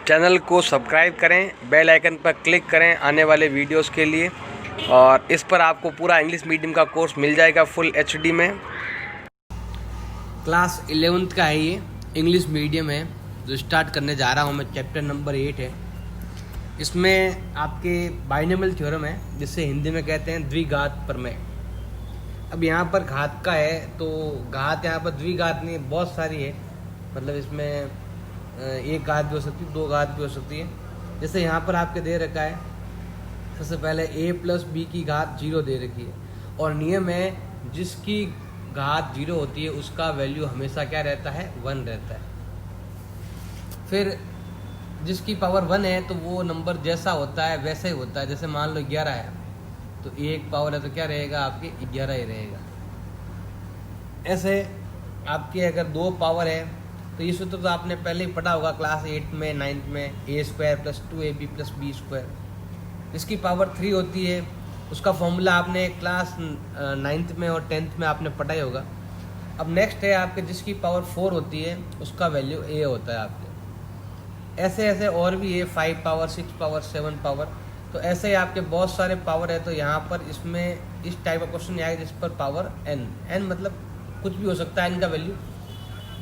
Channel को subscribe करें, bell icon पर क्लिक करें आने वाले वीडियोस के लिए। और इस पर आपको पूरा इंग्लिश मीडियम का कोर्स मिल जाएगा फुल एचडी में। क्लास 11th का है, ये इंग्लिश मीडियम है जो स्टार्ट करने जा रहा हूँ मैं। चैप्टर नंबर 8 है। इसमें आपके बाइनोमियल थ्योरम है, जिसे हिंदी में कहते हैं द्विघात प्रमेय। अब यहाँ पर घात का है तो घात यहाँ पर द्विघात नहीं, बहुत सारी है। मतलब इसमें एक घात भी हो सकती है, दो घात भी हो सकती है। जैसे यहाँ पर आपके दे रखा है, सबसे पहले a प्लस बी की घात 0 दे रखी है, और नियम है जिसकी घात 0 होती है उसका वैल्यू हमेशा क्या रहता है, 1 रहता है। फिर जिसकी पावर 1 है तो वो नंबर जैसा होता है वैसा ही होता है। जैसे मान लो 11 है तो एक पावर है तो क्या रहेगा, आपके 11 ही रहेगा। ऐसे आपके अगर 2 पावर है तो ये सूत्र तो आपने पहले ही पढ़ा होगा क्लास 8 में 9th में, a² + 2ab + b²। इसकी पावर 3 होती है, उसका फॉर्मूला आपने क्लास 9th में और 10th में आपने पढ़ा ही होगा। अब नेक्स्ट है आपके जिसकी पावर 4 होती है उसका वैल्यू a होता है आपके। ऐसे ऐसे और भी है, 5 पावर, 6 पावर, 7 पावर। तो ऐसे ही आपके बहुत सारे पावर है। तो यहाँ पर इसमें इस टाइप का क्वेश्चन आएगा जिस पर पावर n मतलब कुछ भी हो सकता है। n का वैल्यू,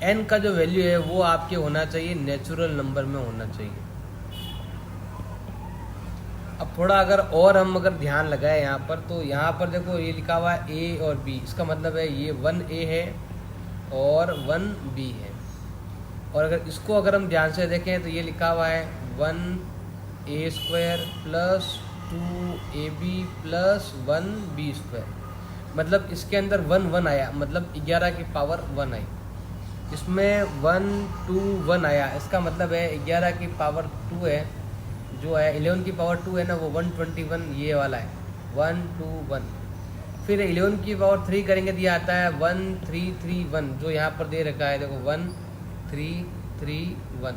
n का जो वैल्यू है वो आपके होना चाहिए नेचुरल नंबर में होना चाहिए। अब थोड़ा अगर हम ध्यान लगाए यहाँ पर, तो यहाँ पर देखो ये लिखा हुआ है a और b। इसका मतलब है ये 1a है और 1b है। और अगर हम ध्यान से देखें तो ये लिखा हुआ है 1a² + 2ab + 1b²। मतलब इसके अंदर 1 आया, मतलब 11 की पावर 1 आई। इसमें 1 2 1 आया, इसका मतलब है 11 की पावर 2 है, जो है 11 की पावर 2 है ना, वो 121 ये वाला है, 1 2 1। फिर 11 की पावर 3 करेंगे तो ये आता है 1 3 3 1, जो यहाँ पर दे रखा है देखो 1 3 3 1।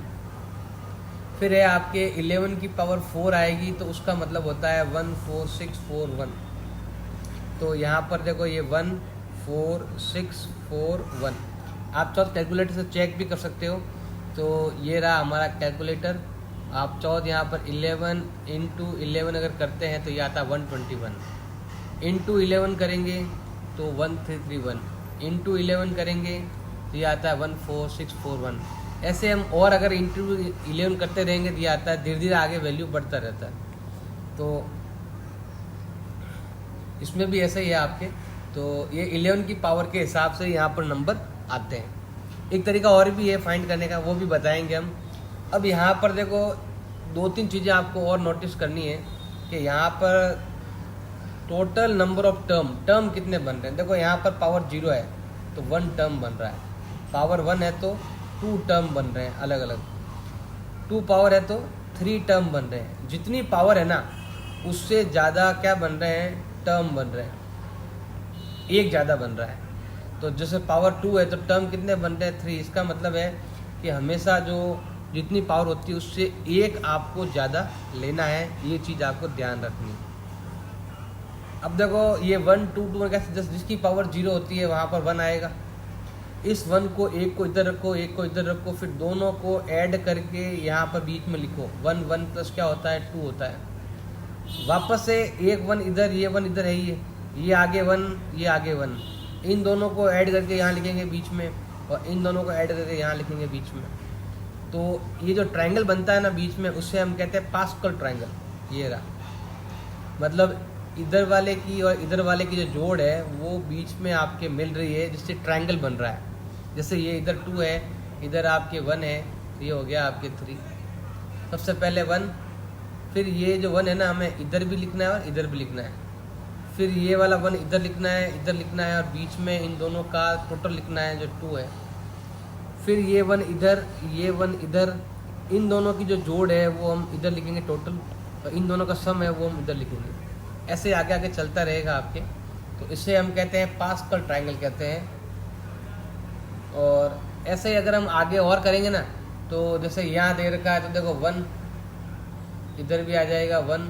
फिर है आपके 11 की पावर 4 आएगी तो उसका मतलब होता है 1 4 6 4 1। तो यहाँ पर देखो ये 1 4 6 4 1। आप चाहो कैलकुलेटर से चेक भी कर सकते हो। तो ये रहा हमारा कैलकुलेटर। आप चाहो यहाँ पर 11 × 11 अगर करते हैं तो ये आता है 121। इंटू 11 करेंगे तो 1331। इंटू 11 करेंगे तो ये आता है 14641। ऐसे हम और अगर इंटू 11 करते रहेंगे तो ये आता है, धीरे धीरे आगे वैल्यू बढ़ता रहता है। तो इसमें भी ऐसा ही है आपके। तो ये 11 की पावर के हिसाब से यहाँ पर नंबर आते हैं। एक तरीका और भी है फाइंड करने का, वो भी बताएंगे हम। अब यहाँ पर देखो 2-3 चीज़ें आपको और नोटिस करनी है कि यहाँ पर टोटल नंबर ऑफ टर्म कितने बन रहे हैं। देखो यहाँ पर पावर 0 है तो 1 टर्म बन रहा है, पावर 1 है तो 2 टर्म बन रहे हैं अलग अलग, 2 पावर है तो 3 टर्म बन रहे हैं। जितनी पावर है ना उससे ज़्यादा क्या बन रहे हैं, टर्म बन रहे हैं, एक ज़्यादा बन रहा है। तो जैसे पावर 2 है तो टर्म कितने बन रहे हैं, 3। इसका मतलब है कि हमेशा जो जितनी पावर होती है उससे एक आपको ज़्यादा लेना है, ये चीज़ आपको ध्यान रखनी है। अब देखो ये 1 2 2 कैसे, जिसकी पावर 0 होती है वहाँ पर 1 आएगा। इस 1 को, एक को इधर रखो, एक को इधर रखो, फिर दोनों को ऐड करके यहाँ पर बीच में लिखो। 1 1 प्लस क्या होता है, 2 होता है। वापस से एक 1 इधर, ये 1 इधर है, ये आगे 1, ये आगे 1। इन दोनों को ऐड करके यहाँ लिखेंगे बीच में, और इन दोनों को ऐड करके यहाँ लिखेंगे बीच में। तो ये जो ट्रायंगल बनता है ना बीच में, उससे हम कहते हैं पास्कल ट्रायंगल। ये रहा, मतलब इधर वाले की और इधर वाले की जो जोड़ है वो बीच में आपके मिल रही है, जिससे ट्रायंगल बन रहा है। जैसे ये इधर 2 है, इधर आपके 1 है, तो ये हो गया आपके 3। सबसे पहले 1, फिर ये जो 1 है ना हमें इधर भी लिखना है और इधर भी लिखना है। फिर ये वाला 1 इधर लिखना है, इधर लिखना है, और बीच में इन दोनों का टोटल लिखना है जो 2 है। फिर ये 1 इधर, ये 1 इधर, इन दोनों की जो जोड़ है वो हम इधर लिखेंगे टोटल, और इन दोनों का सम है वो हम इधर लिखेंगे। ऐसे आगे आगे चलता रहेगा आपके। तो इसे हम कहते हैं पास्कल ट्रायंगल कहते हैं। और ऐसे ही अगर हम आगे और करेंगे ना, तो जैसे यहाँ दे रखा है तो देखो 1 इधर भी आ जाएगा 1,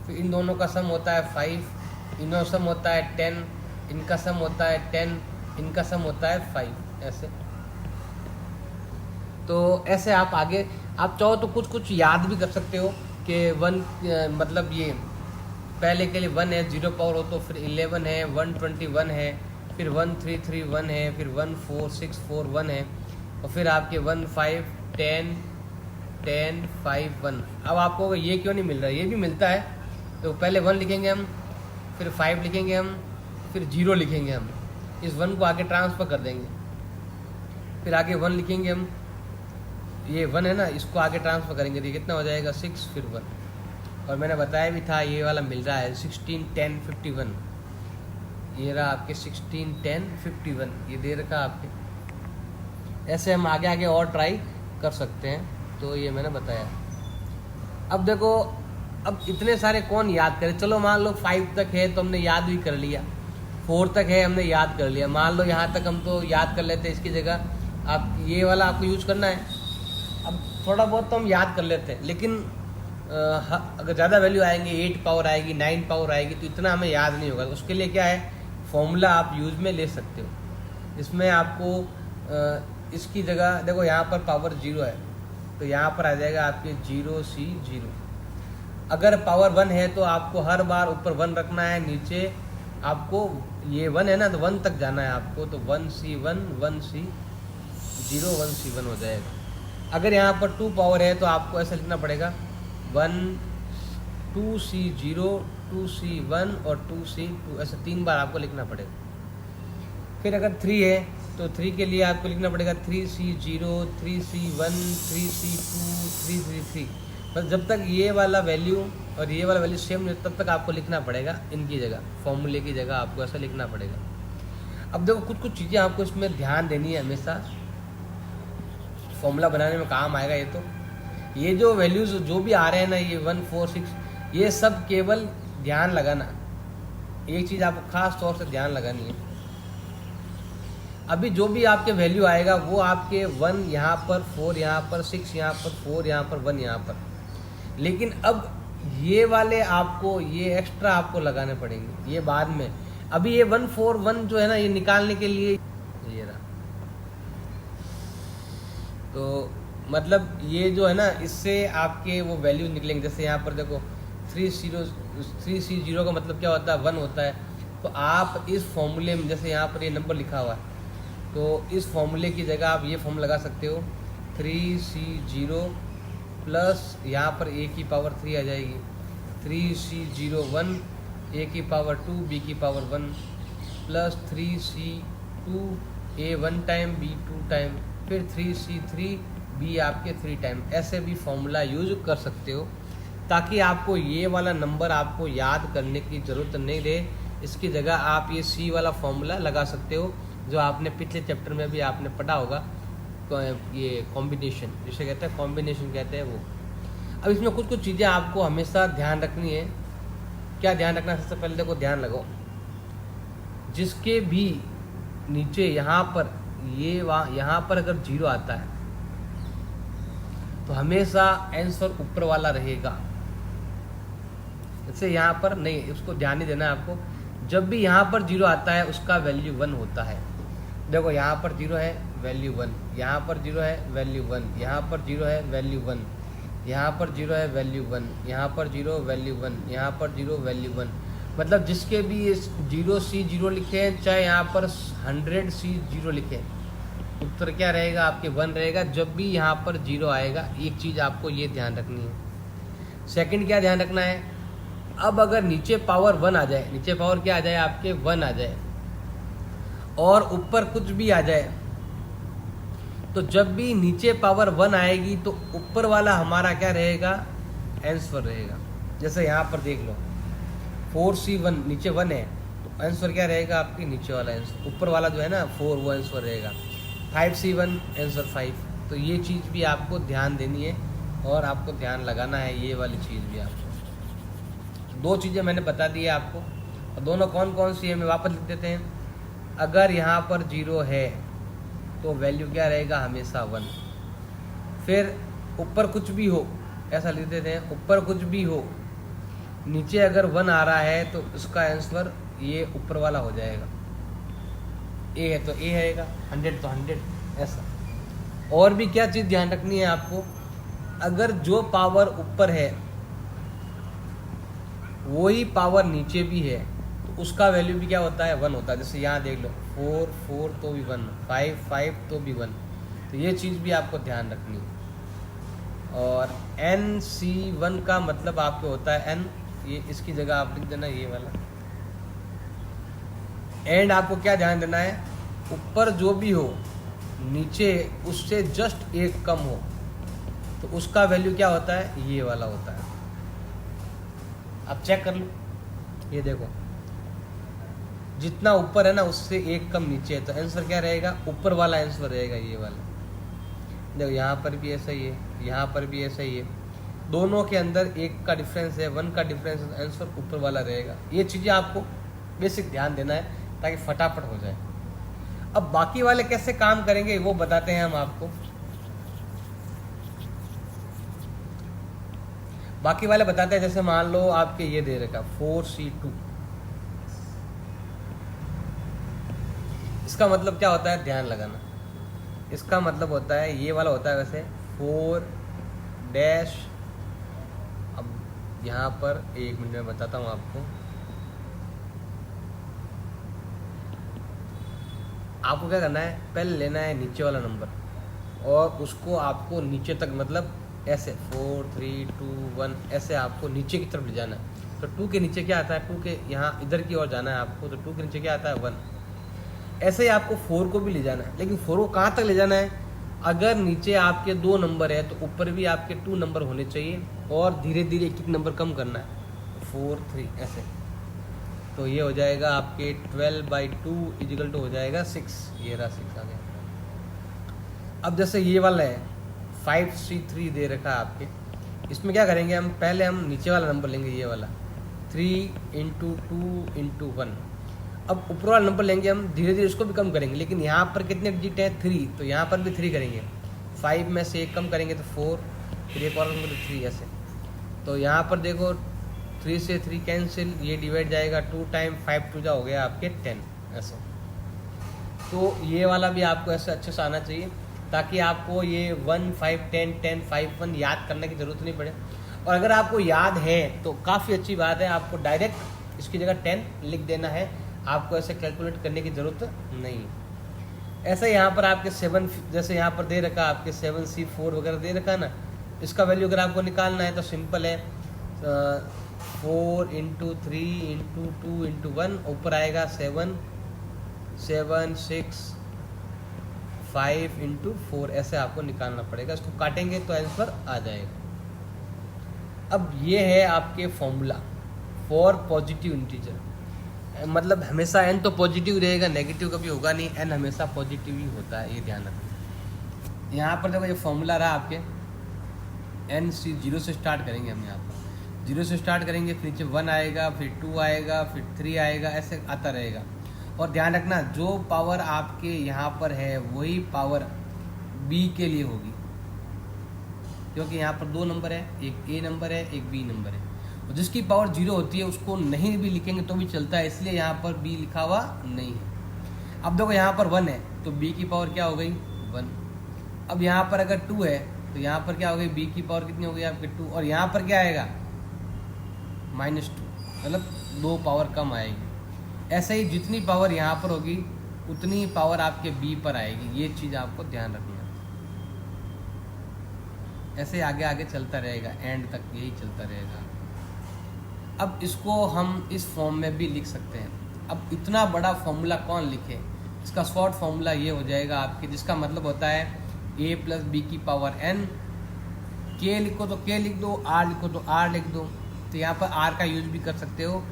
फिर इन दोनों का सम होता है 5, इन दोनों सम होता है 10, इनका सम होता है 10, इनका सम होता है 5। ऐसे तो ऐसे आप आगे आप चाहो तो कुछ कुछ याद भी कर सकते हो कि 1 मतलब ये पहले के लिए 1 है, 0 पावर हो तो फिर 11 है, 121 है, फिर 1331 है, फिर 14641 है, और फिर आपके 15 10 10 5 1। अब आपको ये क्यों नहीं मिल रहा है, ये भी मिलता है। तो पहले 1 लिखेंगे हम, फिर 5 लिखेंगे हम, फिर 0 लिखेंगे हम, इस 1 को आगे ट्रांसफ़र कर देंगे, फिर आगे 1 लिखेंगे हम, ये 1 है ना, इसको आगे ट्रांसफ़र करेंगे तो कितना हो जाएगा 6 फिर 1। और मैंने बताया भी था ये वाला मिल रहा है 16 10 51, ये रहा आपके 16 10 51, ये दे रखा आपके। ऐसे हम आगे आगे और ट्राई कर सकते हैं। तो ये मैंने बताया। अब देखो, अब इतने सारे कौन याद करे, चलो मान लो 5 तक है तो हमने याद भी कर लिया, 4 तक है हमने याद कर लिया, मान लो यहाँ तक हम तो याद कर लेते हैं। इसकी जगह आप ये वाला आपको यूज करना है। अब थोड़ा बहुत तो हम याद कर लेते हैं, लेकिन अगर ज़्यादा वैल्यू आएंगे, 8 पावर आएगी, 9 पावर आएगी, तो इतना हमें याद नहीं होगा। उसके लिए क्या है, फॉर्मूला आप यूज में ले सकते हो। इसमें आपको इसकी जगह देखो, यहाँ पर पावर 0 है तो यहाँ पर आ जाएगा आपके 0C0। अगर पावर 1 है तो आपको हर बार ऊपर 1 रखना है, नीचे आपको ये 1 है ना तो 1 तक जाना है आपको, तो 1C1 1C0 1C1 हो जाएगा। अगर यहाँ पर 2 पावर है तो आपको ऐसा लिखना पड़ेगा 1 2C0 2C1 और 2C2, ऐसे 3 बार आपको लिखना पड़ेगा। फिर अगर 3 है तो 3 के लिए आपको लिखना पड़ेगा 3C0 3C1 3C2 333। बस जब तक ये वाला वैल्यू और ये वाला वैल्यू सेम नहीं तब तक आपको लिखना पड़ेगा इनकी जगह, फॉर्मूले की जगह आपको ऐसा लिखना पड़ेगा। अब देखो, कुछ कुछ चीज़ें आपको इसमें ध्यान देनी है हमेशा, फॉर्मूला बनाने में काम आएगा। ये जो वैल्यूज जो भी आ रहे हैं ना, ये 1 4 6, ये सब केवल ध्यान लगाना। एक चीज़ आपको खास तौर से ध्यान लगानी है, अभी जो भी आपके वैल्यू आएगा वो आपके 1 यहाँ पर, 4 यहाँ पर, 6 यहाँ पर, 4 यहाँ पर, 1 यहाँ पर। लेकिन अब ये वाले आपको ये एक्स्ट्रा आपको लगाने पड़ेंगे, ये बाद में। अभी ये 1 4 1 जो है ना, ये निकालने के लिए ये रहा। तो मतलब ये जो है ना, इससे आपके वो वैल्यू निकलेंगे। जैसे यहाँ पर देखो 3C0 का मतलब क्या होता है, 1 होता है। तो आप इस फॉर्मूले में, जैसे यहाँ पर ये नंबर लिखा हुआ है, तो इस फॉर्मूले की जगह आप ये फॉर्म लगा सकते हो 3C0 प्लस यहाँ पर a की पावर 3 आ जाएगी, 3C01 a की पावर 2 b की power 1 plus 3C2 a 1 time b 2 time, फिर 3C3 b आपके 3 टाइम। ऐसे भी फॉर्मूला यूज कर सकते हो, ताकि आपको ये वाला नंबर आपको याद करने की ज़रूरत नहीं रहे। इसकी जगह आप ये C वाला फॉर्मूला लगा सकते हो, जो आपने पिछले चैप्टर में भी आपने पढ़ा होगा, ये कॉम्बिनेशन जिसे कहते हैं, कॉम्बिनेशन कहते हैं वो। अब इसमें कुछ कुछ चीज़ें आपको हमेशा ध्यान रखनी है। क्या ध्यान रखना है, सबसे पहले देखो ध्यान लगाओ, जिसके भी नीचे यहाँ पर यहाँ पर अगर 0 आता है तो हमेशा आंसर ऊपर वाला रहेगा। जैसे यहाँ पर नहीं, उसको ध्यान नहीं देना है आपको। जब भी यहाँ पर 0 आता है उसका वैल्यू 1 होता है। देखो यहाँ पर 0 है, वैल्यू 1, यहाँ पर 0 है, वैल्यू 1, यहाँ पर 0 है, वैल्यू 1, यहाँ पर 0 है, वैल्यू 1, यहाँ पर 0 वैल्यू 1, यहाँ पर 0 वैल्यू 1। मतलब जिसके भी 0C0 लिखे हैं, चाहे यहाँ पर 100C0 लिखे, उत्तर क्या रहेगा आपके 1 रहेगा। जब भी यहाँ पर 0 आएगा, एक चीज़ आपको ये ध्यान रखनी है। सेकंड क्या ध्यान रखना है, अब अगर नीचे पावर 1 आ जाए, नीचे पावर क्या आ जाए आपके 1 आ जाए, और ऊपर कुछ भी आ जाए, तो जब भी नीचे पावर 1 आएगी तो ऊपर वाला हमारा क्या रहेगा, आंसर रहेगा। जैसे यहाँ पर देख लो 4C1, नीचे 1 है तो आंसर क्या रहेगा आपके नीचे वाला आंसर, ऊपर वाला जो है ना 4 वो आंसर रहेगा। 5C1 answer 5। तो ये चीज़ भी आपको ध्यान देनी है और आपको ध्यान लगाना है, ये वाली चीज़ भी आपको। 2 चीज़ें मैंने बता दी है आपको, और दोनों कौन कौन सी है मैं वापस लिख देते हैं। अगर यहाँ पर 0 है तो वैल्यू क्या रहेगा, हमेशा 1। फिर ऊपर कुछ भी हो, ऐसा लिख देते हैं, ऊपर कुछ भी हो, नीचे अगर 1 आ रहा है तो उसका आंसर ये ऊपर वाला हो जाएगा। ए है तो ए रहेगा, 100 तो 100, ऐसा। और भी क्या चीज़ ध्यान रखनी है आपको, अगर जो पावर ऊपर है वही पावर नीचे भी है तो उसका वैल्यू भी क्या होता है, 1 होता है। जैसे यहाँ देख लो 4 4 तो भी 1, 5 5 तो भी 1। तो ये चीज़ भी आपको ध्यान रखनी है। और NC1 का मतलब आपको होता है n, ये इसकी जगह आप लिख देना ये वाला। एंड आपको क्या ध्यान देना है, ऊपर जो भी हो नीचे उससे जस्ट एक कम हो तो उसका वैल्यू क्या होता है, ये वाला होता है। आप चेक कर लो, ये देखो जितना ऊपर है ना उससे एक कम नीचे है तो आंसर क्या रहेगा, ऊपर वाला आंसर रहेगा ये वाला। देखो यहाँ पर भी ऐसा ही है, यहाँ पर भी ऐसा ही है, दोनों के अंदर एक का डिफरेंस है, 1 का डिफरेंस है, आंसर ऊपर वाला रहेगा। ये चीज़ें आपको बेसिक ध्यान देना है ताकि फटाफट हो जाए। अब बाकी वाले कैसे काम करेंगे वो बताते हैं हम आपको। बाकी वाले बताते हैं, जैसे मान लो आपके ये दे रखा 4C2, इसका मतलब क्या होता है, ध्यान लगाना। इसका मतलब होता है ये वाला होता है वैसे 4 डैश, अब यहाँ पर 1 मिनट में बताता हूँ आपको। आपको क्या करना है, पहले लेना है नीचे वाला नंबर और उसको आपको नीचे तक, मतलब ऐसे 4 3 2 1 ऐसे आपको नीचे की तरफ ले जाना है। तो 2 के नीचे क्या आता है, 2 के यहाँ इधर की ओर जाना है आपको, तो 2 के नीचे क्या आता है, 1। ऐसे ही आपको 4 को भी ले जाना है, लेकिन 4 को कहाँ तक ले जाना है, अगर नीचे आपके 2 नंबर है तो ऊपर भी आपके 2 नंबर होने चाहिए और धीरे धीरे एक एक नंबर कम करना है, 4 3 ऐसे। तो ये हो जाएगा आपके 12/2 इजिकल टू हो जाएगा 6, ये रहा 6 आ गया। अब जैसे ये वाला है 5C3 दे रखा है आपके, इसमें क्या करेंगे हम, पहले हम नीचे वाला नंबर लेंगे ये वाला 3 × 2 × 1। अब ऊपर वाला नंबर लेंगे हम, धीरे धीरे उसको भी कम करेंगे, लेकिन यहाँ पर कितने डिजिट हैं, 3, तो यहाँ पर भी 3 करेंगे। 5 में से 1 कम करेंगे तो 4, फिर एक और नंबर 3 ऐसे। तो यहाँ पर देखो 3 से 3 कैंसिल, ये डिवाइड जाएगा 2 टाइम 5 2 जा हो गया आपके 10 ऐसे। तो ये वाला भी आपको ऐसे अच्छे से आना चाहिए ताकि आपको ये 1 5 10 10 5 1 याद करने की ज़रूरत नहीं पड़े। और अगर आपको याद है तो काफ़ी अच्छी बात है, आपको डायरेक्ट इसकी जगह 10 लिख देना है, आपको ऐसे कैलकुलेट करने की ज़रूरत नहीं है। ऐसे यहाँ पर आपके 7, जैसे यहाँ पर दे रखा आपके 7C4 वगैरह दे रखा है ना, इसका वैल्यू अगर आपको निकालना है तो सिंपल है, 4 × 3 × 2 × 1, ऊपर आएगा 7 7 6 5 × 4, ऐसे आपको निकालना पड़ेगा। इसको काटेंगे तो आंसर आ जाएगा। अब ये है आपके फॉर्मूला फॉर पॉजिटिव इंटीजर, मतलब हमेशा n तो पॉजिटिव रहेगा, नेगेटिव कभी होगा नहीं, n हमेशा पॉजिटिव ही होता है, ये ध्यान रखना। यहाँ पर देखो ये फॉर्मूला रहा आपके, NC 0 से स्टार्ट करेंगे हम, यहाँ पर 0 से स्टार्ट करेंगे, फिर नीचे 1 आएगा, फिर 2 आएगा, फिर 3 आएगा, ऐसे आता रहेगा। और ध्यान रखना जो पावर आपके यहाँ पर है वही पावर B के लिए होगी, क्योंकि यहाँ पर 2 नंबर है, एक A नंबर है, एक B नंबर है। और जिसकी पावर 0 होती है उसको नहीं भी लिखेंगे तो भी चलता है, इसलिए यहाँ पर B लिखा हुआ नहीं है। अब देखो यहाँ पर 1 है तो B की पावर क्या हो गई, 1। अब यहाँ पर अगर 2 है तो यहाँ पर क्या हो गई, B की पावर कितनी हो गई आपके 2, और यहाँ पर क्या आएगा, -2, मतलब 2 पावर कम आएगी। ऐसे ही जितनी पावर यहाँ पर होगी उतनी ही पावर आपके B पर आएगी, ये चीज़ आपको ध्यान रखना। ऐसे आगे आगे चलता रहेगा, एंड तक यही चलता रहेगा। अब इसको हम इस फॉर्म में भी लिख सकते हैं। अब इतना बड़ा फॉर्मूला कौन लिखे, इसका शॉर्ट फॉर्मूला ये हो जाएगा आपके, जिसका मतलब होता है a + b की पावर n। k लिखो तो k लिख दो, r लिखो तो r लिख दो। तो यहाँ पर r का यूज भी कर सकते हो,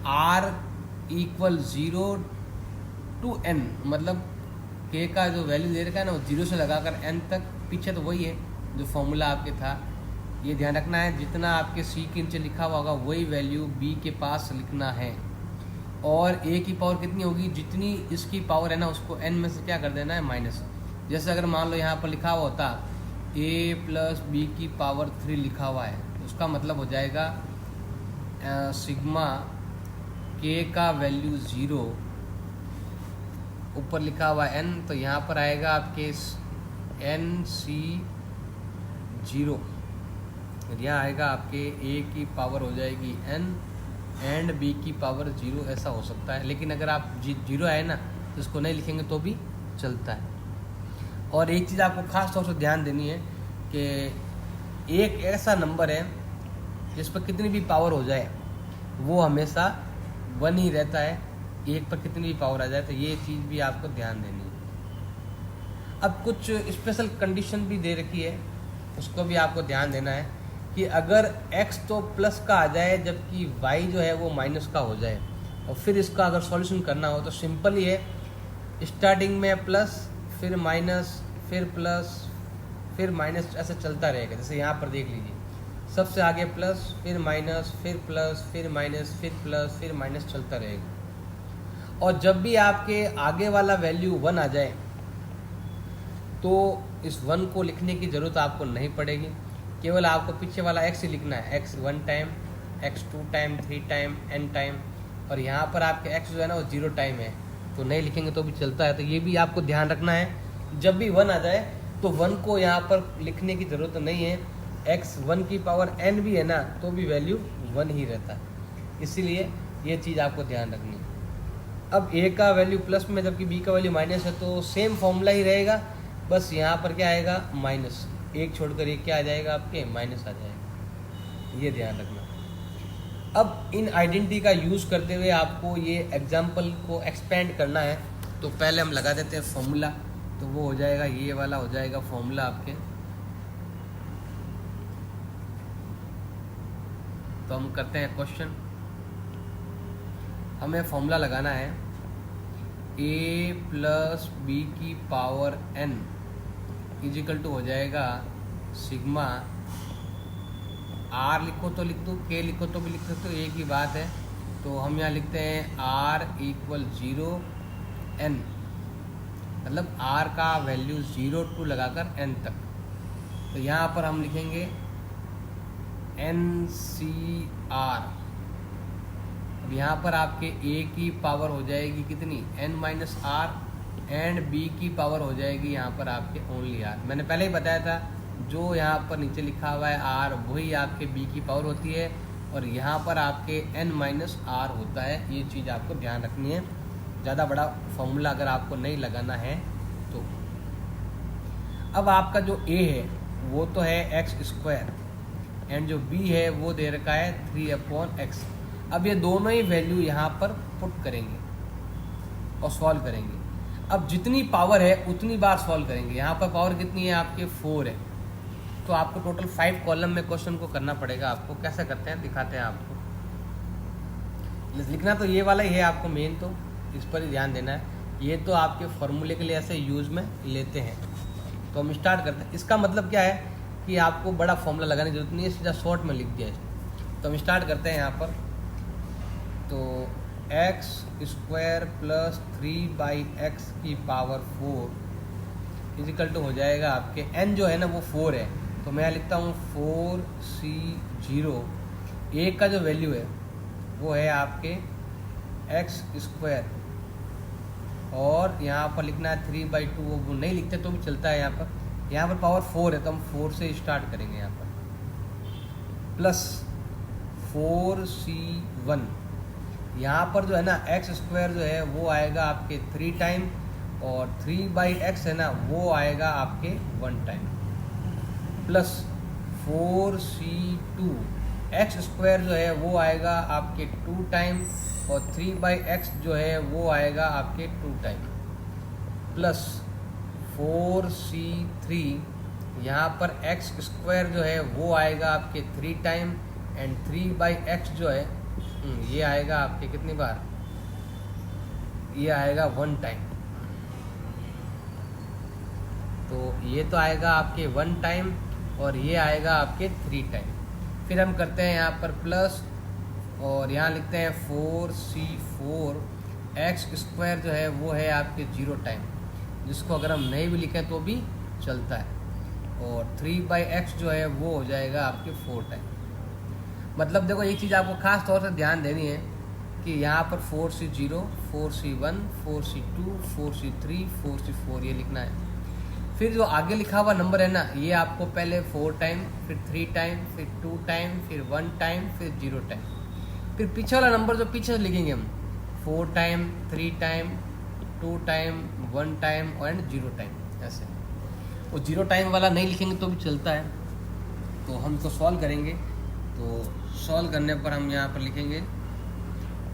r = 0 to n, मतलब k का जो वैल्यू दे रखा है ना वो 0 से लगाकर n तक, पीछे तो वही है जो फॉर्मूला आपके था। ये ध्यान रखना है, जितना आपके C के नीचे लिखा हुआ होगा वही वैल्यू B के पास लिखना है। और A की पावर कितनी होगी, जितनी इसकी पावर है ना उसको n में से क्या कर देना है, माइनस। जैसे अगर मान लो यहाँ पर लिखा हुआ होता a + b की पावर 3 लिखा हुआ है, तो उसका मतलब हो जाएगा सिग्मा k का वैल्यू 0, ऊपर लिखा हुआ n, तो यहाँ पर आएगा आपके NC0, यहाँ आएगा आपके a की पावर हो जाएगी n एंड b की पावर 0, ऐसा हो सकता है। लेकिन अगर आप 0 आए ना तो इसको नहीं लिखेंगे तो भी चलता है। और एक चीज़ आपको खास तौर से ध्यान देनी है कि एक ऐसा नंबर है जिस पर कितनी भी पावर हो जाए वो हमेशा 1 ही रहता है, एक पर कितनी भी पावर आ जाए, तो ये चीज़ भी आपको ध्यान देनी है। अब कुछ स्पेशल कंडीशन भी दे रखी है, उसको भी आपको ध्यान देना है कि अगर x तो प्लस का आ जाए जबकि y जो है वो माइनस का हो जाए, और फिर इसका अगर सॉल्यूशन करना हो तो सिंपल ही है, स्टार्टिंग में प्लस फिर माइनस फिर प्लस फिर माइनस, ऐसा चलता रहेगा। जैसे यहाँ पर देख लीजिए, सबसे आगे प्लस फिर माइनस फिर प्लस फिर माइनस फिर प्लस फिर माइनस चलता रहेगा। और जब भी आपके आगे वाला वैल्यू 1 आ जाए तो इस 1 को लिखने की ज़रूरत आपको नहीं पड़ेगी, केवल आपको पीछे वाला x ही लिखना है, x 1 time, x 2 time, 3 time, n time. और यहाँ पर आपके x जो है ना वो 0 टाइम है, तो नहीं लिखेंगे तो भी चलता है। तो ये भी आपको ध्यान रखना है, जब भी 1 आ जाए तो 1 को यहाँ पर लिखने की ज़रूरत नहीं है। x 1 की पावर n भी है ना तो भी वैल्यू 1 ही रहता है, इसीलिए ये चीज़ आपको ध्यान रखनी है। अब a का वैल्यू प्लस में जबकि b का वैल्यू माइनस है तो सेम फॉर्मूला ही रहेगा, बस यहाँ पर क्या आएगा माइनस, एक छोड़कर एक क्या आ जाएगा आपके माइनस आ जाएगा, ये ध्यान रखना। अब इन आइडेंटिटी का यूज़ करते हुए आपको ये एग्जाम्पल को एक्सपेंड करना है, तो पहले हम लगा देते हैं फॉर्मूला, तो वो हो जाएगा ये वाला हो जाएगा फॉर्मूला आपके। तो हम करते हैं क्वेश्चन, हमें फॉर्मूला लगाना है a प्लस बी की पावर n इजिकल टू हो जाएगा सिग्मा, r लिखो तो लिख दो, k लिखो तो भी लिख सकते हो, एक ही बात है। तो हम यहाँ लिखते हैं r इक्वल 0 n, मतलब r का वैल्यू 0 टू लगाकर n तक। तो यहाँ पर हम लिखेंगे NCR। अब यहाँ पर आपके a की पावर हो जाएगी कितनी n minus R, and b की पावर हो जाएगी यहाँ पर आपके ओनली r। मैंने पहले ही बताया था जो यहाँ पर नीचे लिखा हुआ है r वही आपके b की पावर होती है, और यहाँ पर आपके n माइनस आर होता है। ये चीज़ आपको ध्यान रखनी है, ज़्यादा बड़ा फॉर्मूला अगर आपको नहीं लगाना है तो। अब आपका जो a है वो तो है x² एंड जो b है वो दे रखा है 3/x। अब ये दोनों ही वैल्यू यहाँ पर पुट करेंगे और सॉल्व करेंगे। अब जितनी पावर है उतनी बार सॉल्व करेंगे। यहाँ पर पावर कितनी है आपके 4 है, तो आपको टोटल 5 कॉलम में क्वेश्चन को करना पड़ेगा। आपको कैसे करते हैं दिखाते हैं आपको। लिखना तो ये वाला ही है आपको मेन, तो इस पर ही ध्यान देना है। ये तो आपके फॉर्मूले के लिए ऐसे यूज़ में लेते हैं। तो हम स्टार्ट करते हैं। इसका मतलब क्या है कि आपको बड़ा फॉर्मूला लगाने की जरूरत नहीं है, सीधा शॉर्ट में लिख दिया है। तो हम स्टार्ट करते हैं यहाँ पर। तो x² प्लस 3/x की पावर 4 इजिकल टू हो जाएगा आपके n जो है ना वो 4 है, तो मैं लिखता हूँ 4c0। a का जो वैल्यू है वो है आपके x², और यहाँ पर लिखना है 3/2, वो नहीं लिखते तो भी चलता है। यहाँ पर पावर 4 है तो हम 4 से स्टार्ट करेंगे यहाँ पर, प्लस 4c1। यहाँ पर जो है ना x² जो है वो आएगा आपके 3 टाइम, और 3/x है ना वो आएगा आपके 1 टाइम, प्लस 4c2। x² जो है वो आएगा आपके 2 टाइम, और 3/x जो है वो आएगा आपके 2 टाइम, प्लस 4c3। यहाँ पर x² जो है वो आएगा आपके 3 टाइम, एंड 3/x जो है ये आएगा आपके कितनी बार, ये आएगा 1 टाइम। तो ये तो आएगा आपके 1 टाइम, और ये आएगा आपके 3 टाइम। फिर हम करते हैं यहाँ पर प्लस, और यहाँ लिखते हैं 4c4। x² जो है वो है आपके 0 टाइम, जिसको अगर हम नहीं भी लिखें तो भी चलता है, और 3/x जो है वो हो जाएगा आपके 4 टाइम। मतलब देखो एक चीज़ आपको खास तौर से ध्यान देनी है कि यहाँ पर 4c0, 4c1, 4c2, 4c3, 4c4 ये लिखना है। फिर जो आगे लिखा हुआ नंबर है ना, ये आपको पहले 4 टाइम, फिर 3 टाइम, फिर 2 टाइम, फिर 1 टाइम, फिर 0 टाइम। फिर पीछे वाला नंबर जो पीछे से लिखेंगे हम 4 time, 3 time, 2 time, 1 time and 0 time ऐसे। वो 0 टाइम वाला नहीं लिखेंगे तो भी चलता है। तो हम इसको सॉल्व करेंगे। तो सॉल्व करने पर हम यहाँ पर लिखेंगे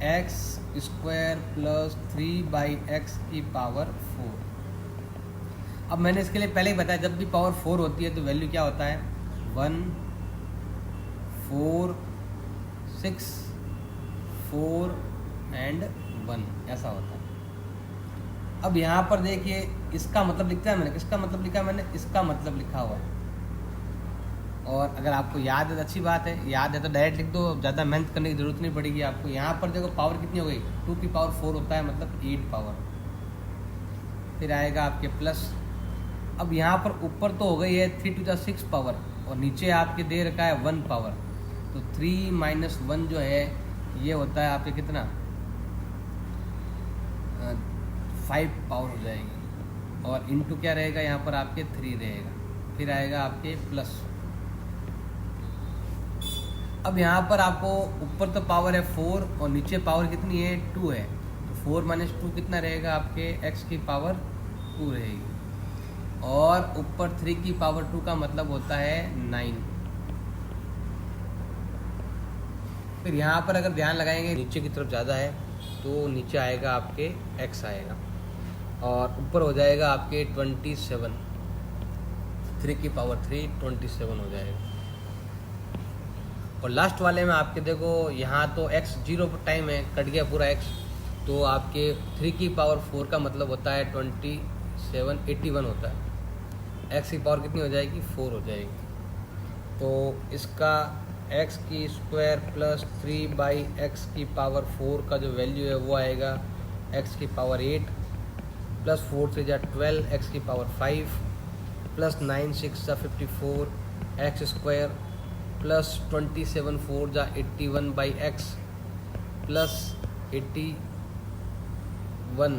एक्स स्क्वायर प्लस 3/x की पावर 4। अब मैंने इसके लिए पहले ही बताया, जब भी पावर 4 होती है तो वैल्यू क्या होता है 1, 4, 6, 4 एंड 1 ऐसा होता है। अब यहाँ पर देखिए इसका मतलब लिखा है मैंने, किसका मतलब लिखा है मैंने, इसका मतलब लिखा हुआ है। और अगर आपको याद है तो अच्छी बात है, याद है तो डायरेक्ट लिख दो, ज़्यादा मेहनत करने की ज़रूरत नहीं पड़ेगी आपको। यहाँ पर देखो पावर कितनी हो गई, 2 की पावर 4 होता है मतलब 8 पावर। फिर आएगा आपके प्लस। अब यहाँ पर ऊपर तो हो गई है 3 to the 6 पावर और नीचे आपके दे रखा है 1 पावर। तो 3 - 1 जो है ये होता है आपके कितना 5 पावर हो जाएगी। और इनटू क्या रहेगा यहाँ पर आपके 3 रहेगा। फिर आएगा आपके प्लस। अब यहाँ पर आपको ऊपर तो पावर है 4 और नीचे पावर कितनी है 2 है। तो 4 - 2 कितना रहेगा आपके x की पावर 2 रहेगी। और ऊपर 3 की पावर 2 का मतलब होता है 9। फिर यहाँ पर अगर ध्यान लगाएंगे नीचे की तरफ ज़्यादा है तो नीचे आएगा आपके x आएगा और ऊपर हो जाएगा आपके 27। 3 की पावर 3 27 हो जाएगा। और लास्ट वाले में आपके देखो यहाँ तो x 0 टाइम है, कट गया पूरा x। तो आपके 3 की पावर 4 का मतलब होता है 27, 81 होता है। x की पावर कितनी हो जाएगी 4 हो जाएगी। तो इसका x की स्क्वायर प्लस 3/x की पावर 4 का जो वैल्यू है वो आएगा x की पावर 8 प्लस 4 3 जा 12 x की पावर 5 प्लस 9 6 जा 54 x स्क्वायर प्लस 27 4 जा 81/x प्लस 81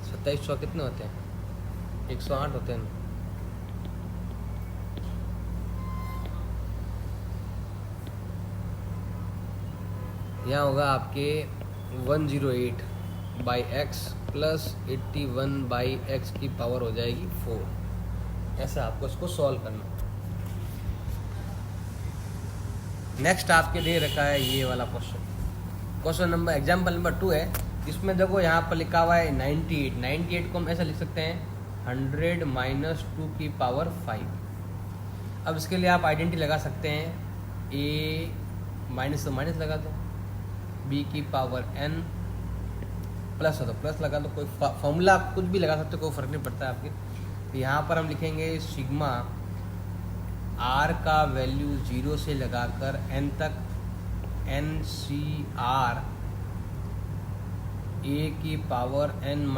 2700 कितने होते हैं 108 होते हैं। यहाँ होगा आपके 108/x प्लस 81/x की पावर हो जाएगी 4। ऐसा आपको इसको सॉल्व करना। नेक्स्ट आपके दे रखा है ये वाला क्वेश्चन नंबर एग्जाम्पल नंबर 2 है। इसमें देखो यहाँ पर लिखा हुआ है 98 को हम ऐसा लिख सकते हैं 100 - 2 की पावर 5। अब इसके लिए आप आइडेंटिटी लगा सकते हैं a माइनस तो माइनस लगा दो, b की पावर n प्लस हो तो प्लस लगा दो। कोई फॉर्मूला आप कुछ भी लगा सकते हो, कोई फ़र्क नहीं पड़ता है आपके। तो यहाँ पर हम लिखेंगे सिग्मा r का वैल्यू 0 से लगाकर n तक NCR a की पावर n -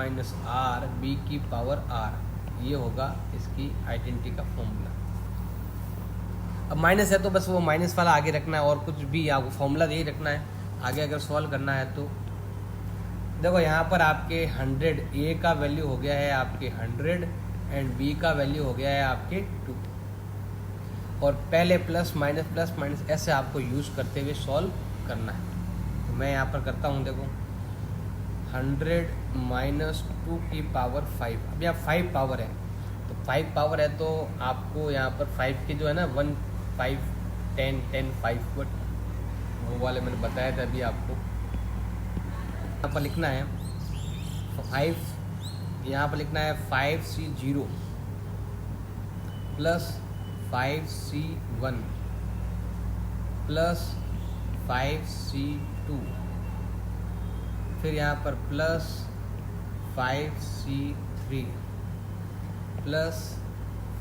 r b की पावर r। ये होगा इसकी आइडेंटिटी का फॉर्मूला। अब माइनस है तो बस वो माइनस वाला आगे रखना है और कुछ भी आपको फॉर्मूला यही रखना है। आगे अगर सॉल्व करना है तो देखो यहाँ पर आपके 100 a का वैल्यू हो गया है आपके 100 एंड b का वैल्यू हो गया है आपके 2। और पहले प्लस माइनस ऐसे आपको यूज़ करते हुए सॉल्व करना है। तो मैं यहाँ पर करता हूँ देखो 100 - 2 की पावर 5। अब यहाँ 5 पावर है तो 5 पावर है तो आपको यहाँ पर 5 के जो है ना 1 5 10 10 5 वो वाले मैंने बताया था अभी आपको। यहाँ पर लिखना है 5, यहाँ पर लिखना है 5C0 plus 5C1 plus 5C2 फिर यहाँ पर plus 5C3 plus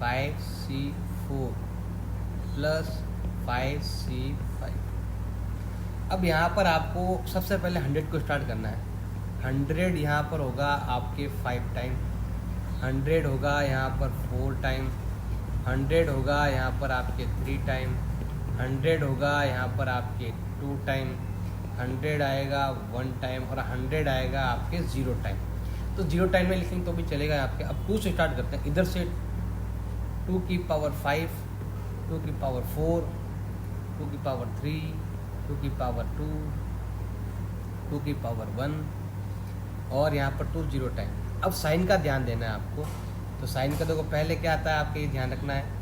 5C4 plus 5C5। अब यहाँ पर आपको सबसे पहले 100 को स्टार्ट करना है। 100 यहाँ पर होगा आपके 5 टाइम, 100 होगा यहाँ पर 4 टाइम, 100 होगा यहाँ पर आपके 3 टाइम, 100 होगा यहाँ पर आपके 2 टाइम, 100 आएगा 1 टाइम और 100 आएगा आपके 0 टाइम। तो 0 टाइम में लिखेंगे तो भी चलेगा आपके। अब 2 से स्टार्ट करते हैं, इधर से 2 की पावर 5, 2 की पावर 4, 2 की पावर 3, 2 की पावर 2, 2 की पावर 1 और यहाँ पर 2 0 टाइम। अब साइन का ध्यान देना है आपको। तो साइन का देखो पहले क्या आता है आपके, ये ध्यान रखना है।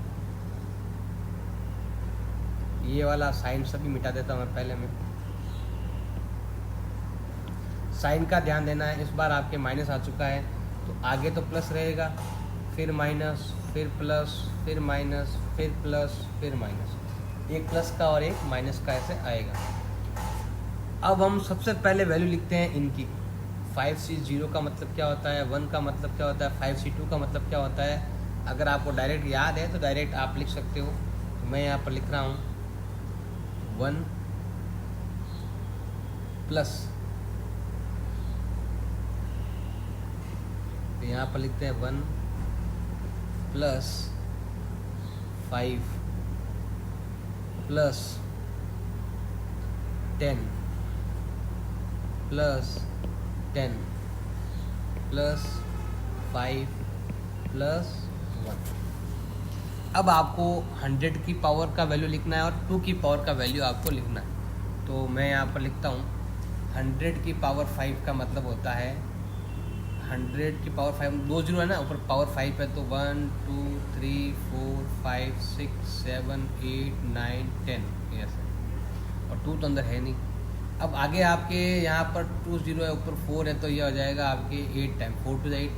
ये वाला साइन सभी मिटा देता हूँ मैं पहले में। साइन का ध्यान देना है। इस बार आपके माइनस आ चुका है तो आगे तो प्लस रहेगा, फिर माइनस, फिर प्लस, फिर माइनस, फिर प्लस, फिर माइनस। एक प्लस का और एक माइनस का ऐसे आएगा। अब हम सबसे पहले वैल्यू लिखते हैं इनकी। 5C 0 का मतलब क्या होता है, 1 का मतलब क्या होता है, 5C 2 का मतलब क्या होता है। अगर आपको डायरेक्ट याद है तो डायरेक्ट आप लिख सकते हो। तो मैं यहाँ पर लिख रहा हूँ 1 प्लस, तो यहाँ पर लिखते हैं 1 plus 5 plus 10 plus 10 plus 5 plus 1। अब आपको 100 की पावर का वैल्यू लिखना है और 2 की पावर का वैल्यू आपको लिखना है। तो मैं यहाँ पर लिखता हूँ 100 की पावर 5 का मतलब होता है 100 की पावर 5, 2 0 है ना, ऊपर पावर 5 है तो 1 2 3 4 5 6 7 8 9 10 ऐसे, और 2 तो अंदर है नहीं। अब आगे आपके यहाँ पर 2 0 है, ऊपर 4 है तो ये हो जाएगा आपके 8 टाइम, 4 to 8,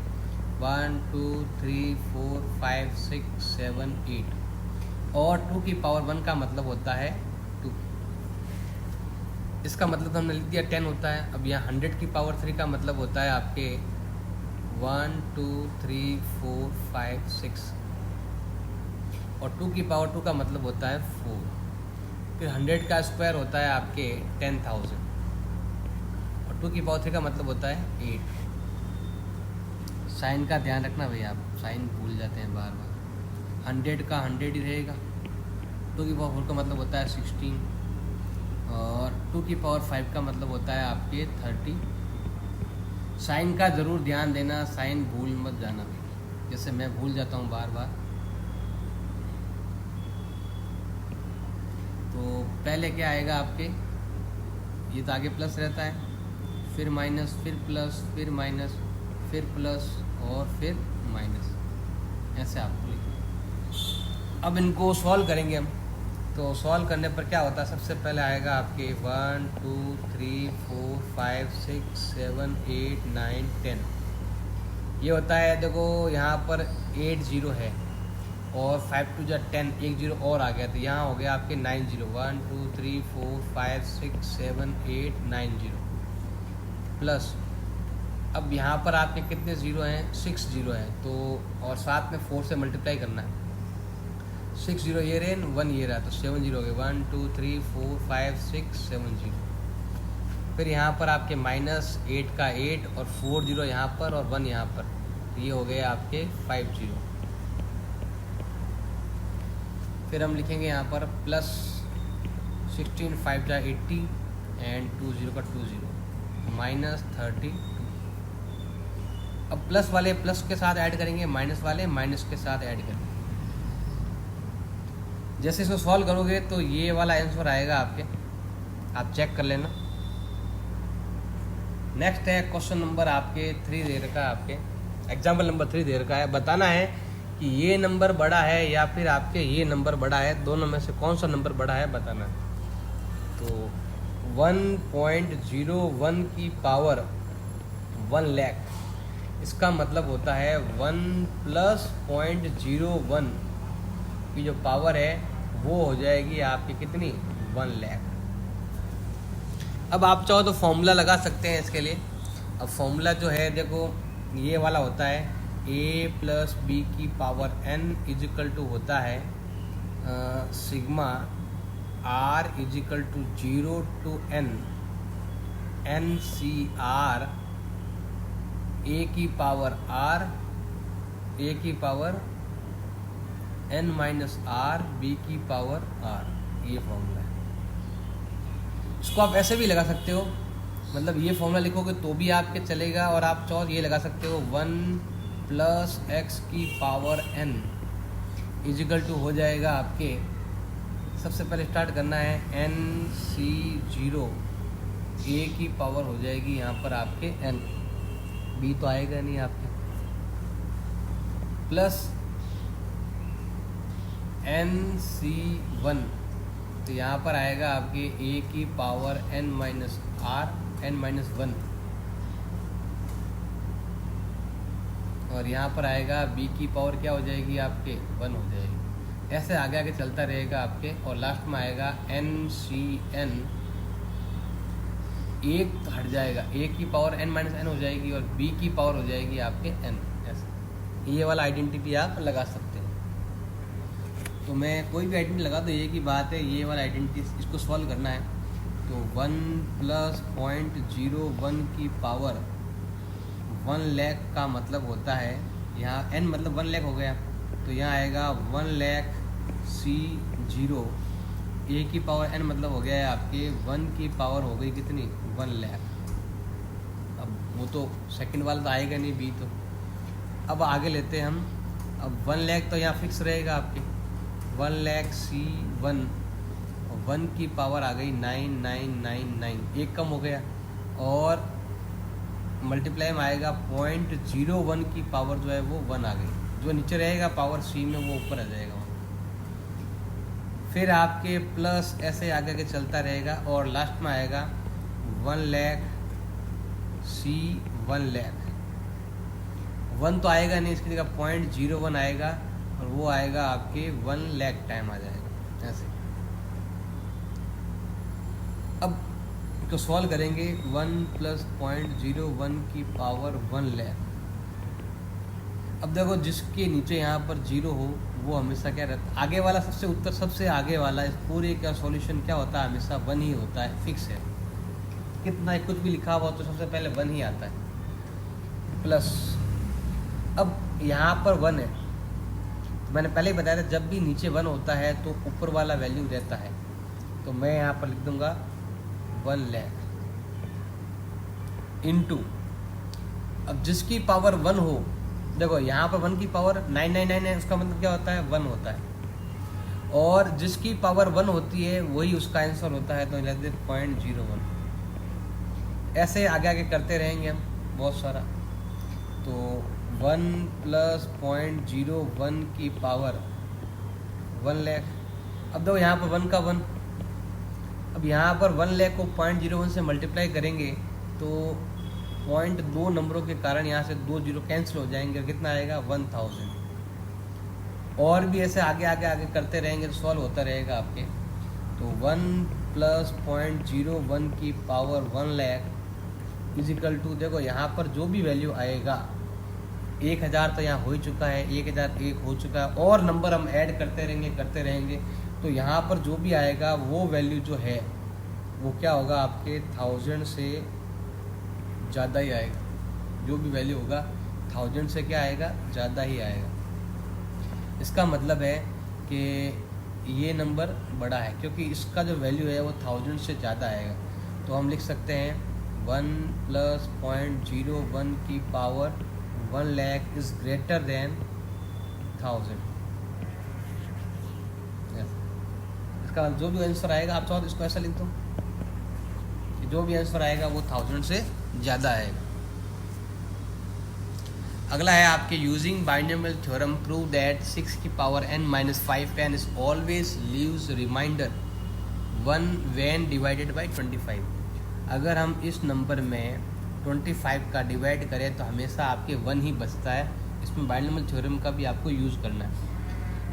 1 2 3 4 5 6 7 8। और 2 की पावर 1 का मतलब होता है 2। इसका मतलब तो हमने लिख दिया 10 होता है। अब यहाँ 100 की पावर 3 का मतलब होता है आपके 1 2 3 4 5 6, और 2 की पावर 2 का मतलब होता है 4। फिर 100 का स्क्वायर होता है आपके 10,000, और 2 की पावर 3 का मतलब होता है 8। साइन का ध्यान रखना भैया, आप साइन भूल जाते हैं बार बार। 100 का 100 ही रहेगा। 2 की पावर 4 का मतलब होता है 16, और 2 की पावर 5 का मतलब होता है आपके 30। साइन का ज़रूर ध्यान देना, साइन भूल मत जाना भैया, जैसे मैं भूल जाता हूँ बार बार। तो पहले क्या आएगा आपके, ये तो आगे प्लस रहता है, फिर माइनस, फिर प्लस, फिर माइनस, फिर प्लस और फिर माइनस, ऐसे आपको लिखना। अब इनको सॉल्व करेंगे हम। तो सॉल्व करने पर क्या होता है, सबसे पहले आएगा आपके 1 2 3 4 5 6 7 8 9 10। ये होता है देखो यहाँ पर 8 0 है और 5 2 जा 10, एक 0 और आ गया तो यहाँ हो गया आपके 9 0। 1 2 3 4 5 6 7 8 9 0 प्लस, अब यहाँ पर आपके कितने ज़ीरो हैं, 6 0 हैं, तो और साथ में 4 से मल्टीप्लाई करना है। 6 0 ये रहे, 1 ये रहा, तो 7 0 हो गए। 1 2 3 4 5 6 7 0। फिर यहाँ पर आपके -8 का 8 और 4 0 यहाँ पर और 1 यहाँ पर, तो ये हो गए आपके 5 0। फिर हम लिखेंगे यहाँ पर प्लस 16 5 जा 80 एंड 2 0 का 2 0 -32। अब प्लस वाले प्लस के साथ ऐड करेंगे, माइनस वाले माइनस के साथ ऐड करेंगे। जैसे इसको सॉल्व करोगे तो ये वाला आंसर आएगा आपके, आप चेक कर लेना। नेक्स्ट है क्वेश्चन नंबर आपके 3 दे रखा है, आपके एग्जाम्पल नंबर 3 दे रखा है। बताना है कि ये नंबर बड़ा है या फिर आपके ये नंबर बड़ा है, दोनों में से कौन सा नंबर बड़ा है बताना है। तो 1.01 की पावर 1 लाख, इसका मतलब होता है 1 + 0.01 की जो पावर है वो हो जाएगी आपकी कितनी, 1 लाख। अब आप चाहो तो फॉर्मूला लगा सकते हैं इसके लिए। अब फॉर्मूला जो है देखो ये वाला होता है a + b की पावर n = होता है sigma r = 0 to n NCr a की पावर r, a की पावर n - r, b की पावर r, ये फॉर्मूला है। इसको आप ऐसे भी लगा सकते हो, मतलब ये फॉर्मूला लिखोगे तो भी आपके चलेगा, और आप चाहो ये लगा सकते हो 1 प्लस एक्स की पावर n इजिकल टू हो जाएगा आपके, सबसे पहले स्टार्ट करना है NC0 a की पावर हो जाएगी यहाँ पर आपके n, b तो आएगा नहीं आपके, प्लस NC1 तो यहाँ पर आएगा आपके a की power n minus r n minus 1, और यहाँ पर आएगा b की पावर क्या हो जाएगी आपके 1 हो जाएगी। ऐसे आगे आगे चलता रहेगा आपके, और लास्ट में आएगा NCN, एक हट जाएगा, a की पावर n माइनस n हो जाएगी और b की पावर हो जाएगी आपके n। ऐसे ये वाला आइडेंटिटी आप लगा सकते हैं। तो मैं कोई भी आइडेंटिटी लगा, तो ये की बात है, ये वाला आइडेंटिटी इसको सॉल्व करना है। तो 1 प्लस 0.01 की पावर 1 लाख का मतलब होता है, यहाँ n मतलब 1 लाख हो गया, तो यहाँ आएगा 1 लाख C0, a की पावर n मतलब हो गया है आपके 1 की पावर हो गई कितनी 1 लाख। अब वो तो सेकंड वाला तो आएगा नहीं b, तो अब आगे लेते हैं हम। अब 1 लाख तो यहाँ फिक्स रहेगा आपके, 1 लाख C1, 1 की पावर आ गई 9999, एक कम हो गया, और मल्टीप्लाई में आएगा 0.01 की पावर जो है वो 1 आ गई, जो नीचे रहेगा पावर C में वो ऊपर आ जाएगा। फिर आपके प्लस ऐसे आगे आगे चलता रहेगा, और लास्ट में आएगा 1 लाख C1 लाख, 1 तो आएगा नहीं, इसकी जगह 0.01 आएगा, और वो आएगा आपके 1 लाख टाइम आ जाएगा ऐसे। अब इसको सॉल्व करेंगे, 1 प्लस 0.01 की पावर 1 लाख। अब देखो जिसके नीचे यहाँ पर 0 हो वो हमेशा क्या रहता है, आगे वाला सबसे उत्तर सबसे आगे वाला, इस पूरे का सॉल्यूशन क्या होता है, हमेशा 1 ही होता है, फिक्स है। कितना कुछ भी लिखा हुआ तो सबसे पहले 1 ही आता है। प्लस अब यहाँ पर 1 है, मैंने पहले ही बताया था जब भी नीचे 1 होता है तो ऊपर वाला वैल्यू रहता है, तो मैं यहाँ पर लिख दूंगा 1 लाख इनटू, अब जिसकी पावर 1 हो, देखो यहाँ पर 1 की पावर 999 है, उसका मतलब क्या होता है 1 होता है, और जिसकी पावर 1 होती है वही उसका आंसर होता है, तो लिख दे 0.01। ऐसे आगे आगे करते रहेंगे हम बहुत सारा। तो 1 प्लस 0.01 की पावर 1 लाख। अब देखो यहाँ पर 1 का 1, अब यहाँ पर 1 लाख को 0.01 से मल्टीप्लाई करेंगे तो 0.2 नंबरों के कारण यहाँ से 2 0 कैंसिल हो जाएंगे, और कितना आएगा 1000। और भी ऐसे आगे आगे आगे करते रहेंगे तो सॉल्व होता रहेगा आपके। तो 1 प्लस 0.01 की पावर 1 लाख इजिकल टू, देखो यहाँ पर जो भी वैल्यू आएगा, 1000 तो यहाँ हो ही चुका है, 1001 हो चुका है, और नंबर हम ऐड करते रहेंगे, तो यहाँ पर जो भी आएगा वो वैल्यू जो है वो क्या होगा आपके 1000 से ज़्यादा ही आएगा। जो भी वैल्यू होगा 1000 से क्या आएगा, ज़्यादा ही आएगा। इसका मतलब है कि ये नंबर बड़ा है, क्योंकि इसका जो वैल्यू है वो 1000 से ज़्यादा आएगा। तो हम लिख सकते हैं 1 प्लस 0.01 की power 1 lakh is greater than 1000। इसका जो भी आंसर आएगा, आप चाहो तो इसको ऐसा लिख दो कि जो भी आंसर आएगा वो 1000 से ज़्यादा आएगा। अगला है आपके using binomial theorem prove that 6 की power n minus 5n is always leaves remainder 1 when divided by 25। अगर हम इस नंबर में 25 का डिवाइड करें तो हमेशा आपके 1 ही बचता है। इसमें बाइनोमियल थ्योरम का भी आपको यूज़ करना है।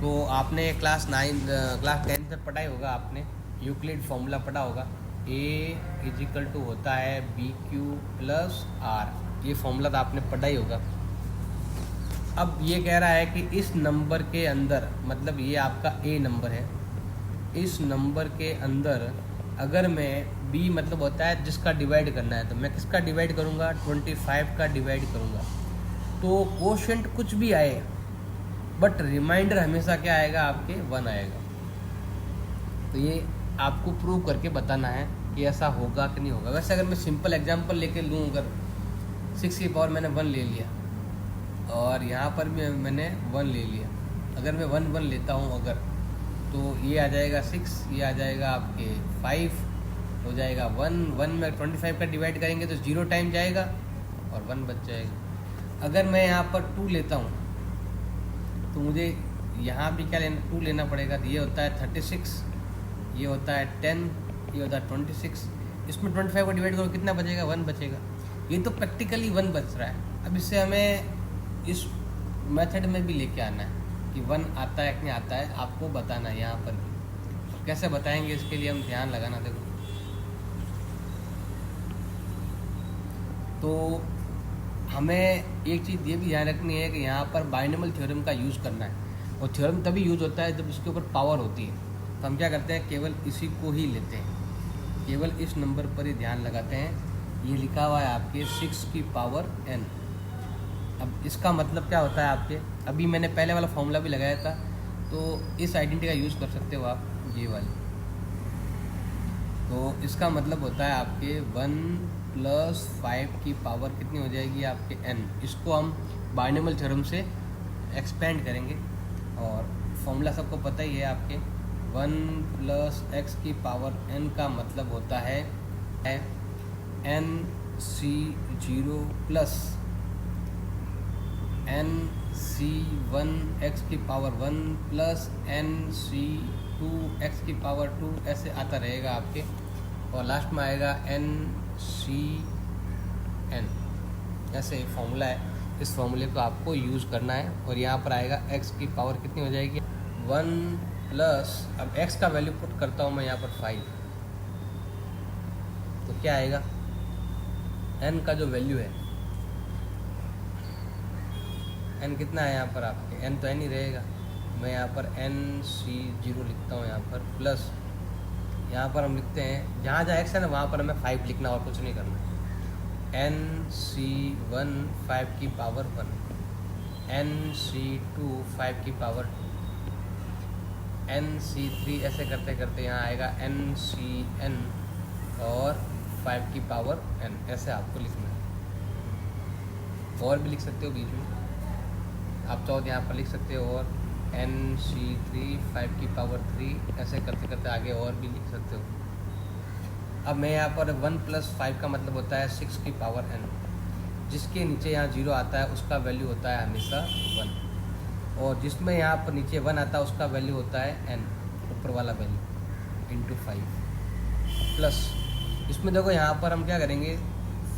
तो आपने क्लास 10 से पढ़ा ही होगा, आपने यूक्लिड फॉर्मूला पढ़ा होगा, a इजिकल टू होता है BQ प्लस R, ये फॉर्मूला तो आपने पढ़ा ही होगा। अब ये कह रहा है कि इस नंबर के अंदर, मतलब ये आपका A नंबर है, इस नंबर के अंदर अगर मैं B मतलब होता है जिसका डिवाइड करना है, तो मैं किसका डिवाइड करूँगा, 25 का डिवाइड करूँगा। तो कोशेंट कुछ भी आए बट रिमाइंडर हमेशा क्या आएगा आपके 1 आएगा। तो ये आपको प्रूव करके बताना है। कि ऐसा होगा कि नहीं होगा। वैसे अगर मैं सिंपल एग्जांपल लेके लूँ, अगर 6 की पावर मैंने 1 ले लिया और यहाँ पर भी मैंने 1 ले लिया, अगर मैं 1 1 लेता हूँ अगर, तो ये आ जाएगा 6, ये आ जाएगा आपके 5, हो जाएगा 1 1 में 25 का डिवाइड करेंगे तो 0 टाइम जाएगा और 1 बच जाएगा। अगर मैं यहाँ पर 2 लेता हूँ तो मुझे यहाँ भी क्या लेना, 2 लेना पड़ेगा। तो ये होता है 36, ये होता है 10, ये होता है 26। इसमें 25 को डिवाइड करो कितना बचेगा, 1 बचेगा। ये तो प्रैक्टिकली 1 बच रहा है। अब इससे हमें इस मेथड में भी लेके आना है कि 1 आता है कि नहीं आता है, आपको बताना है यहाँ पर भी। कैसे बताएंगे इसके लिए हम ध्यान लगाना। देखो तो हमें एक चीज़ ये भी ध्यान रखनी है कि यहाँ पर बाइनोमियल थ्योरम का यूज़ करना है, और थ्योरम तभी यूज़ होता है जब इसके ऊपर पावर होती है। तो हम क्या करते हैं, केवल इसी को ही लेते हैं, केवल इस नंबर पर ही ध्यान लगाते हैं। ये लिखा हुआ है आपके 6 की पावर n। अब इसका मतलब क्या होता है आपके, अभी मैंने पहले वाला फॉर्मूला भी लगाया था, तो इस आइडेंटिटी का यूज़ कर सकते हो आप, ये वाली। तो इसका मतलब होता है आपके 1 + 5 की पावर कितनी हो जाएगी आपके n। इसको हम बाइनोमियल थ्योरम से एक्सपेंड करेंगे, और फॉर्मूला सबको पता ही है आपके। 1 + x की पावर n का मतलब होता है nc0 + nc1 x की पावर 1 + nc2 x की पावर 2, ऐसे आता रहेगा आपके, और लास्ट में आएगा ncn। ऐसे एक फॉर्मूला है, इस फॉर्मूले को आपको यूज़ करना है। और यहाँ पर आएगा x की पावर कितनी हो जाएगी, 1 + अब x का वैल्यू पुट करता हूँ मैं यहाँ पर 5, तो क्या आएगा, n का जो वैल्यू है, n कितना है यहाँ पर आपके, n तो n ही रहेगा। मैं यहाँ पर nc0 लिखता हूँ यहाँ पर, प्लस यहाँ पर हम लिखते हैं, जहाँ जहाँ x है ना वहाँ पर हमें 5 लिखना और कुछ नहीं करना। nc1 5 की पावर 1, nc2 5 की पावर 2, nc3, ऐसे करते करते यहाँ आएगा ncn और 5 की पावर n। ऐसे आपको लिखना है, और भी लिख सकते हो बीच में आप चाहो तो यहाँ पर लिख सकते हो, और nc3 5 की पावर 3, ऐसे करते करते आगे और भी लिख सकते हो। अब मैं यहाँ पर 1 + 5 का मतलब होता है 6 की पावर n, जिसके नीचे यहाँ 0 आता है उसका वैल्यू होता है हमेशा 1, और जिसमें यहाँ पर नीचे 1 आता है उसका वैल्यू होता है n, ऊपर वाला वैल्यू, इंटू 5 प्लस। इसमें देखो यहाँ पर हम क्या करेंगे,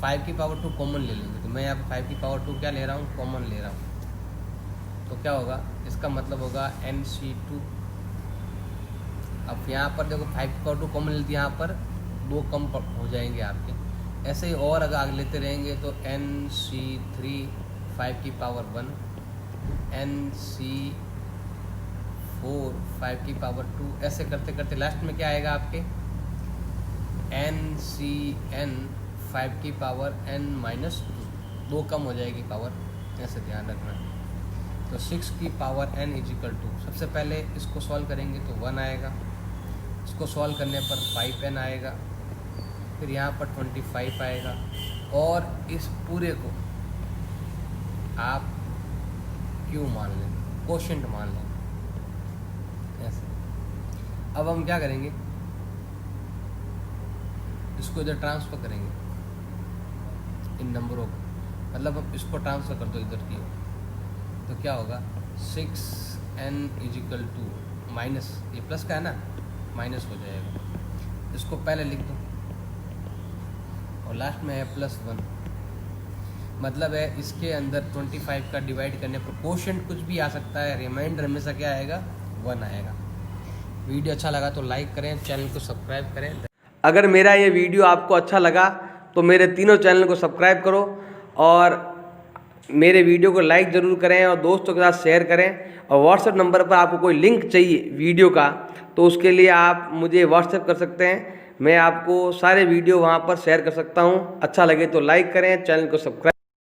5 की पावर 2 कॉमन ले लेंगे। तो मैं यहाँ पर 5 की पावर 2 क्या ले रहा हूँ, कॉमन ले रहा हूँ। तो क्या होगा, इसका मतलब होगा nc2। अब यहाँ पर देखो 5 की पावर 2 कॉमन लेती है, यहाँ पर 2 कम हो जाएंगे आपके। ऐसे ही और अगर आगे लेते रहेंगे तो nc3 5 की पावर 1, nc4 5 की पावर 2, ऐसे करते करते लास्ट में क्या आएगा आपके, ncn 5 की पावर n-2, 2 कम हो जाएगी पावर, ऐसे ध्यान रखना। तो 6 की पावर n = सबसे पहले इसको सॉल्व करेंगे तो 1 आएगा, इसको सॉल्व करने पर 5n आएगा, फिर यहाँ पर 25 आएगा, और इस पूरे को आप क्यों मान लेंगे, कोशेंट मान लेंगे ऐसे। अब हम क्या करेंगे, इसको इधर ट्रांसफ़र करेंगे इन नंबरों को, मतलब अब इसको ट्रांसफ़र कर दो इधर की, तो क्या होगा 6n = माइनस, ये प्लस का है ना, माइनस हो जाएगा। इसको पहले लिख दो और लास्ट में है +1, मतलब है इसके अंदर 25 का डिवाइड करने पर कोशेंट कुछ भी आ सकता है, रिमाइंडर हमेशा क्या आएगा, 1 आएगा। वीडियो अच्छा लगा तो लाइक करें, चैनल को सब्सक्राइब करें। अगर मेरा ये वीडियो आपको अच्छा लगा तो मेरे तीनों चैनल को सब्सक्राइब करो, और मेरे वीडियो को लाइक ज़रूर करें, और दोस्तों के साथ शेयर करें। और व्हाट्सएप नंबर पर आपको कोई लिंक चाहिए वीडियो का, तो उसके लिए आप मुझे व्हाट्सएप कर सकते हैं, मैं आपको सारे वीडियो वहाँ पर शेयर कर सकता हूँ। अच्छा लगे तो लाइक करें, चैनल को सब्सक्राइब